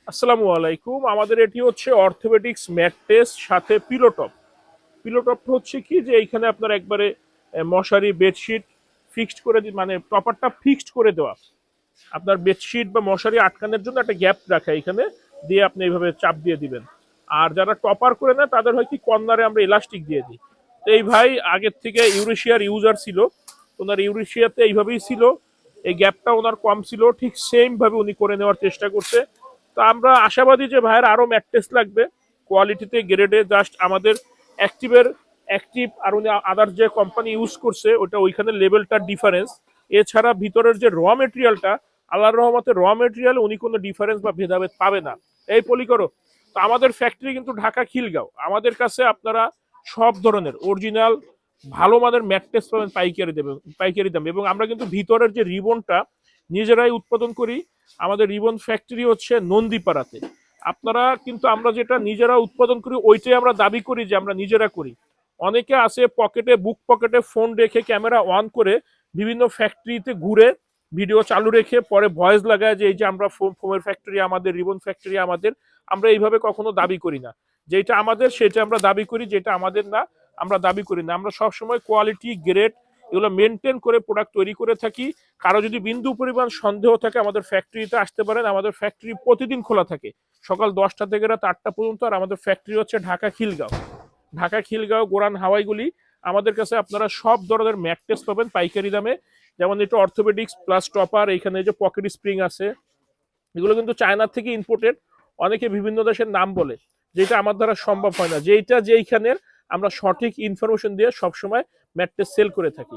আসসালামু আলাইকুম। আমাদের এটি হচ্ছে অর্থোপেডিক্স ম্যাট্রেস সাথে পিলোটপ। পিলোটপটা হচ্ছে কি যে এইখানে আপনার একবারে মশারি বেডশিট ফিক্সড করে মানে টপারটা ফিক্সড করে দেওয়া। আপনার বেডশিট বা মশারি আটকানোর জন্য একটা গ্যাপ রাখা এখানে দিয়ে আপনি এইভাবে চাপ দিয়ে দিবেন। আর যারা টপার করে না তাদের হয় কি কর্নারে আমরা ইলাস্টিক দিয়ে দিই। তো এই ভাই আগের থেকে ইউরেশিয়ার ইউজার ছিল, ওনার ইউরেশিয়াতে এইভাবেই ছিল, এই গ্যাপটা ওনার কম ছিল, ঠিক সেম ভাবে উনি করে নেওয়ার চেষ্টা করছে। তো আমরা আশাবাদী যে ভাইয়ের আরো ম্যাট্রেস লাগবে কোয়ালিটিতে গ্রেডে, জাস্ট আমাদের অ্যাক্টিভের অ্যাক্টিভ আর উনি আদার যে কোম্পানি ইউজ করছে ওটা ওইখানে লেভেলটার ডিফারেন্স। এছাড়া ভিতরের যে র মেটেরিয়ালটা, আল্লাহর রহমতে র মেটেরিয়াল উনি কোনো ডিফারেন্স বা ভেদাভেদ পাবে না। এই পলি করো। তো আমাদের ফ্যাক্টরি কিন্তু ঢাকা খিলগাঁও, আমাদের কাছে আপনারা সব ধরনের অরিজিনাল ভালো মানের ম্যাট্রেস পাবেন পাইকারি দাম। এবং আমরা কিন্তু ভিতরের যে রিবনটা নিজেরাই উৎপাদন করি। আমাদের রিবন ফ্যাক্টরি হচ্ছে নন্দীপাড়াতে। আপনারা কিন্তু আমরা যেটা নিজেরা উৎপাদন করি ওইটাই আমরা দাবি করি যে আমরা নিজেরা করি। অনেকে আছে পকেটে বুক পকেটে ফোন রেখে ক্যামেরা অন করে বিভিন্ন ফ্যাক্টরিতে ঘুরে ভিডিও চালু রেখে পরে ভয়েস লাগায় যে এই যে আমরা ফোমের ফ্যাক্টরি আমাদের, রিবন ফ্যাক্টরি আমাদের। আমরা এইভাবে কখনো দাবি করি না। যেটা আমাদের সেটা আমরা দাবি করি, যেটা আমাদের না আমরা দাবি করি না। আমরা সবসময় কোয়ালিটি গ্রেড এগুলো মেনটেন করে প্রোডাক্ট তৈরি করে থাকি। কারো যদি বিন্দু পরিমাণ সন্দেহ থাকে আমাদের ফ্যাক্টরিতে আসতে পারেন। আমাদের ফ্যাক্টরি প্রতিদিন খোলা থাকে সকাল 10টা থেকে রাত 8টা পর্যন্ত। আর আমাদের ফ্যাক্টরি হচ্ছে ঢাকা খিলগাঁও। ঢাকা খিলগাঁও গোরান হাওয়াইগুলি। আমাদের কাছে আপনারা সব ধরনের ম্যাট্রেস পাবেন পাইকারি দামে। যেমন এটা অর্থোপেডিক্স প্লাস টপার, এখানে যে পকেট স্প্রিং আছে, এগুলো কিন্তু চায়নার থেকে ইম্পোর্টেড। অনেকে বিভিন্ন দেশের নাম বলে, যেটা আমার দ্বারা সম্ভব হয় না। যেইখানের আমরা সঠিক ইনফরমেশন দিয়ে সবসময় ম্যাট্রেস সেল করে থাকি।